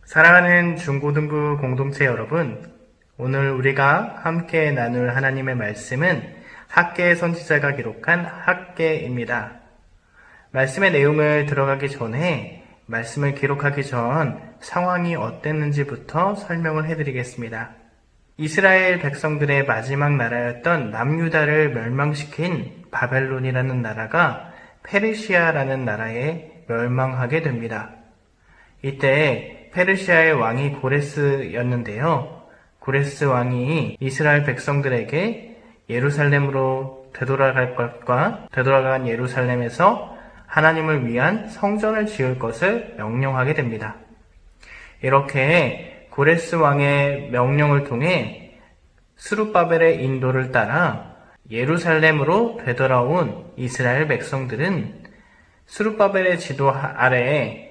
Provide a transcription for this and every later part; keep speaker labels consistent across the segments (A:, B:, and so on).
A: 사랑하는 중고등부 공동체 여러분, 오늘 우리가 함께 나눌 하나님의 말씀은 학개 선지자가 기록한 학개입니다. 말씀의 내용을 들어가기 전에 말씀을 기록하기 전 상황이 어땠는지부터 설명을 해드리겠습니다. 이스라엘 백성들의 마지막 나라였던 남유다를 멸망시킨 바벨론이라는 나라가 페르시아라는 나라에 멸망하게 됩니다. 이때 페르시아의 왕이 고레스였는데요. 고레스 왕이 이스라엘 백성들에게 예루살렘으로 되돌아갈 것과 되돌아간 예루살렘에서 하나님을 위한 성전을 지을 것을 명령하게 됩니다. 이렇게 고레스 왕의 명령을 통해 스룹바벨의 인도를 따라 예루살렘으로 되돌아온 이스라엘 백성들은 스룹바벨의 지도 아래에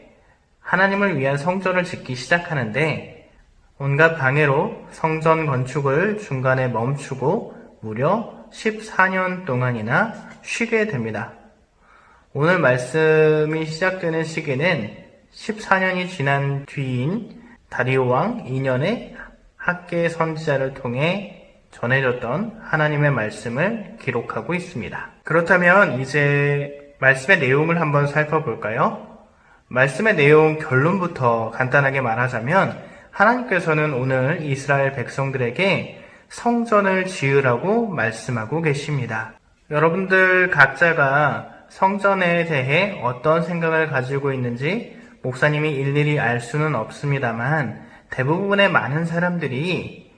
A: 하나님을 위한 성전을 짓기 시작하는데 온갖 방해로 성전 건축을 중간에 멈추고 무려 14년 동안이나 쉬게 됩니다. 오늘 말씀이 시작되는 시기는 14년이 지난 뒤인 다리오 왕 2년에 학개 선지자를 통해 전해졌던 하나님의 말씀을 기록하고 있습니다. 그렇다면 이제 말씀의 내용을 한번 살펴볼까요? 말씀의 내용 결론부터 간단하게 말하자면 하나님께서는 오늘 이스라엘 백성들에게 성전을 지으라고 말씀하고 계십니다. 여러분들 각자가 성전에 대해 어떤 생각을 가지고 있는지 목사님이 일일이 알 수는 없습니다만 대부분의 많은 사람들이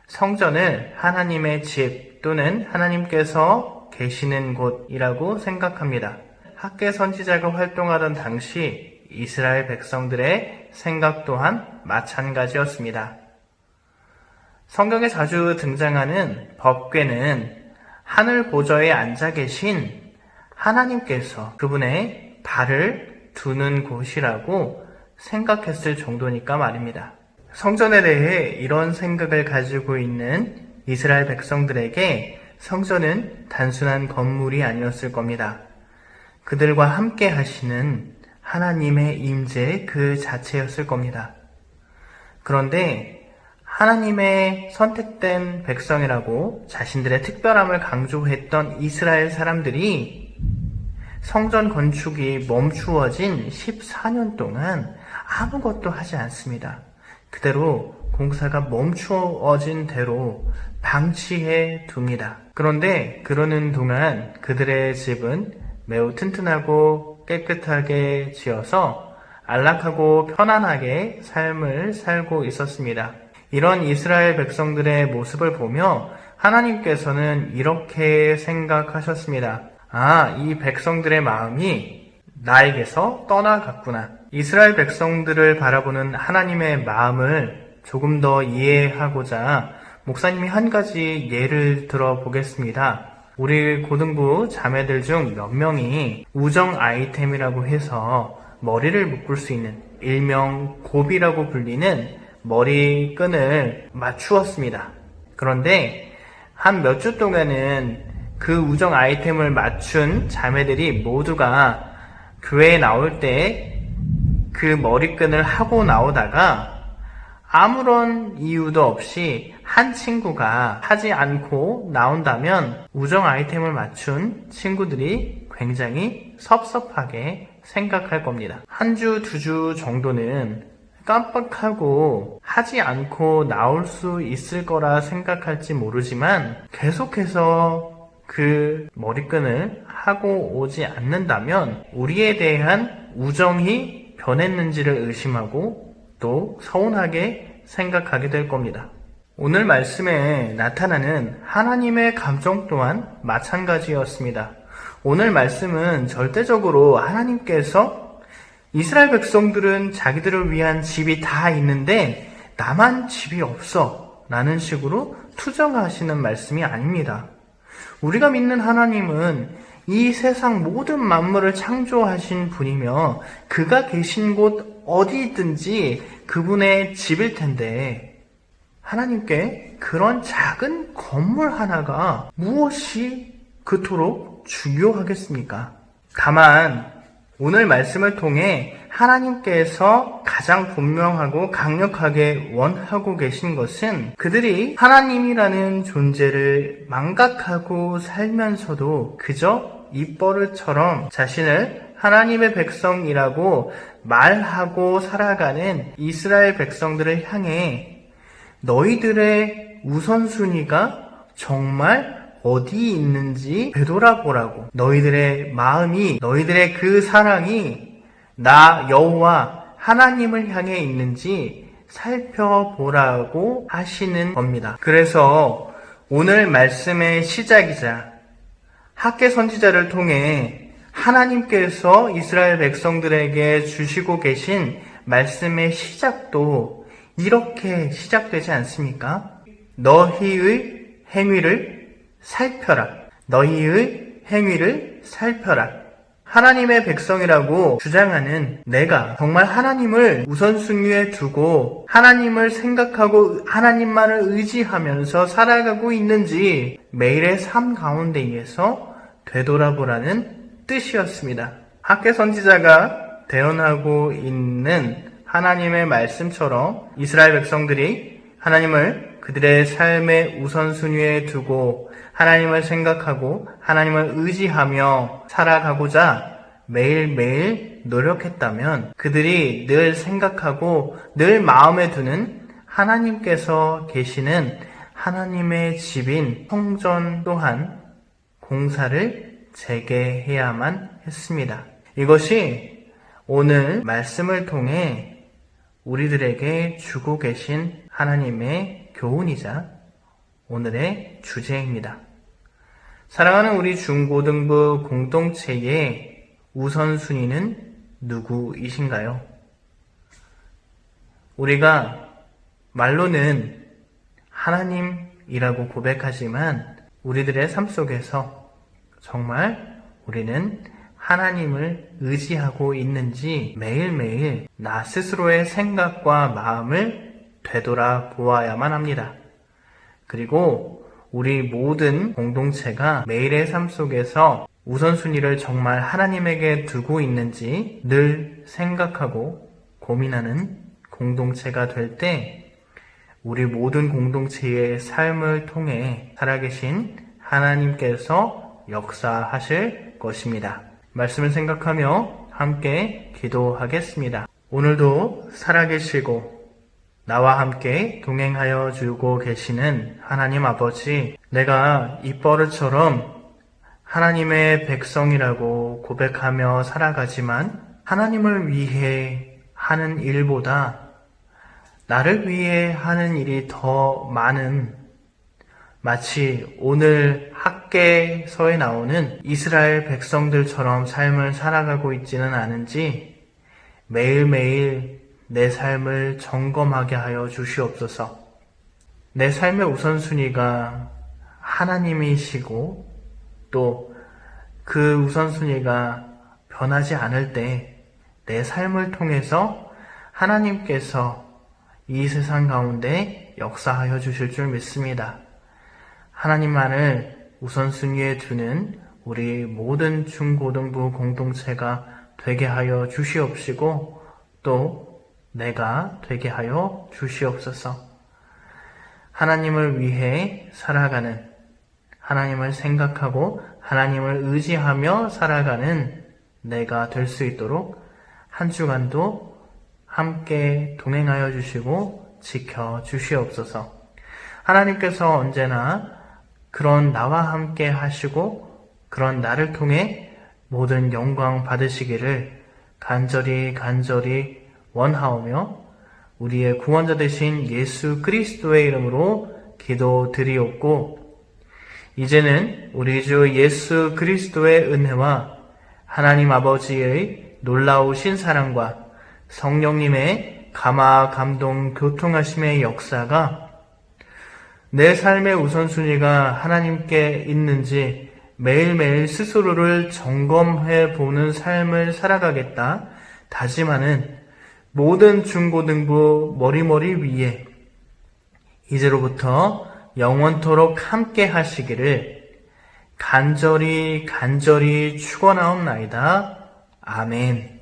A: 성전을 하나님의 집 또는 하나님께서 계시는 곳이라고 생각합니다. 학개 선지자가 활동하던 당시 이스라엘 백성들의 생각 또한 마찬가지였습니다. 성경에 자주 등장하는 법궤는 하늘 보좌에 앉아 계신 하나님께서 그분의 발을 두는 곳이라고 생각했을 정도니까 말입니다. 성전에 대해 이런 생각을 가지고 있는 이스라엘 백성들에게 성전은 단순한 건물이 아니었을 겁니다. 그들과 함께 하시는 하나님의 임재 그 자체였을 겁니다. 그런데 하나님의 선택된 백성이라고 자신들의 특별함을 강조했던 이스라엘 사람들이 성전 건축이 멈추어진 14년 동안 아무것도 하지 않습니다. 그대로 공사가 멈추어진 대로 방치해 둡니다. 그런데 그러는 동안 그들의 집은 매우 튼튼하고 깨끗하게 지어서 안락하고 편안하게 삶을 살고 있었습니다. 이런 이스라엘 백성들의 모습을 보며 하나님께서는 이렇게 생각하셨습니다. 이 백성들의 마음이 나에게서 떠나갔구나. 이스라엘 백성들을 바라보는 하나님의 마음을 조금 더 이해하고자 목사님이 한 가지 예를 들어보겠습니다. 우리 고등부 자매들 중 몇 명이 우정 아이템이라고 해서 머리를 묶을 수 있는 일명 곱이라고 불리는 머리끈을 맞추었습니다. 그런데 한 몇 주 동안은 그 우정 아이템을 맞춘 자매들이 모두가 교회에 나올 때 그 머리끈을 하고 나오다가 아무런 이유도 없이 한 친구가 하지 않고 나온다면 우정 아이템을 맞춘 친구들이 굉장히 섭섭하게 생각할 겁니다. 한 주, 두 주 정도는 깜빡하고 하지 않고 나올 수 있을 거라 생각할지 모르지만 계속해서 그 머리끈을 하고 오지 않는다면 우리에 대한 우정이 변했는지를 의심하고 또 서운하게 생각하게 될 겁니다. 오늘 말씀에 나타나는 하나님의 감정 또한 마찬가지였습니다. 오늘 말씀은 절대적으로 하나님께서 이스라엘 백성들은 자기들을 위한 집이 다 있는데 나만 집이 없어 라는 식으로 투정하시는 말씀이 아닙니다. 우리가 믿는 하나님은 이 세상 모든 만물을 창조하신 분이며 그가 계신 곳 어디든지 그분의 집일 텐데 하나님께 그런 작은 건물 하나가 무엇이 그토록 중요하겠습니까? 다만 오늘 말씀을 통해 하나님께서 가장 분명하고 강력하게 원하고 계신 것은 그들이 하나님이라는 존재를 망각하고 살면서도 그저 입버릇처럼 자신을 하나님의 백성이라고 말하고 살아가는 이스라엘 백성들을 향해 너희들의 우선순위가 정말 어디 있는지 되돌아보라고, 너희들의 마음이, 너희들의 그 사랑이 나 여호와 하나님을 향해 있는지 살펴보라고 하시는 겁니다. 그래서 오늘 말씀의 시작이자 학개 선지자를 통해 하나님께서 이스라엘 백성들에게 주시고 계신 말씀의 시작도 이렇게 시작되지 않습니까? 너희의 행위를 살펴라. 너희의 행위를 살펴라. 하나님의 백성이라고 주장하는 내가 정말 하나님을 우선순위에 두고 하나님을 생각하고 하나님만을 의지하면서 살아가고 있는지 매일의 삶 가운데에서 되돌아보라는 뜻이었습니다. 학개 선지자가 대언하고 있는 하나님의 말씀처럼 이스라엘 백성들이 하나님을 그들의 삶의 우선순위에 두고 하나님을 생각하고 하나님을 의지하며 살아가고자 매일매일 노력했다면 그들이 늘 생각하고 늘 마음에 두는 하나님께서 계시는 하나님의 집인 성전 또한 공사를 재개해야만 했습니다. 이것이 오늘 말씀을 통해 우리들에게 주고 계신 하나님의 교훈이자 오늘의 주제입니다. 사랑하는 우리 중고등부 공동체의 우선순위는 누구이신가요? 우리가 말로는 하나님이라고 고백하지만 우리들의 삶 속에서 정말 우리는 하나님을 의지하고 있는지 매일매일 나 스스로의 생각과 마음을 되돌아보아야만 합니다. 그리고 우리 모든 공동체가 매일의 삶 속에서 우선순위를 정말 하나님에게 두고 있는지 늘 생각하고 고민하는 공동체가 될 때 우리 모든 공동체의 삶을 통해 살아계신 하나님께서 역사하실 것입니다. 말씀을 생각하며 함께 기도하겠습니다. 오늘도 살아계시고 나와 함께 동행하여 주고 계시는 하나님 아버지, 내가 입버릇처럼 하나님의 백성이라고 고백하며 살아가지만 하나님을 위해 하는 일보다 나를 위해 하는 일이 더 많은, 마치 오늘 학개서에 나오는 이스라엘 백성들처럼 삶을 살아가고 있지는 않은지 매일매일 내 삶을 점검하게 하여 주시옵소서. 내 삶의 우선순위가 하나님이시고 또 그 우선순위가 변하지 않을 때 내 삶을 통해서 하나님께서 이 세상 가운데 역사하여 주실 줄 믿습니다. 하나님만을 우선순위에 두는 우리 모든 중고등부 공동체가 되게 하여 주시옵시고 또 내가 되게 하여 주시옵소서. 하나님을 위해 살아가는, 하나님을 생각하고 하나님을 의지하며 살아가는 내가 될 수 있도록 한 주간도 함께 동행하여 주시고 지켜 주시옵소서. 하나님께서 언제나 그런 나와 함께 하시고 그런 나를 통해 모든 영광 받으시기를 간절히 원하오며 우리의 구원자 되신 예수 그리스도의 이름으로 기도드리옵고, 이제는 우리 주 예수 그리스도의 은혜와 하나님 아버지의 놀라우신 사랑과 성령님의 감화 감동 교통하심의 역사가 내 삶의 우선순위가 하나님께 있는지 매일매일 스스로를 점검해 보는 삶을 살아가겠다 다짐하는 모든 중고등부 머리머리 위에 이제로부터 영원토록 함께 하시기를 간절히 축원하옵나이다. 아멘.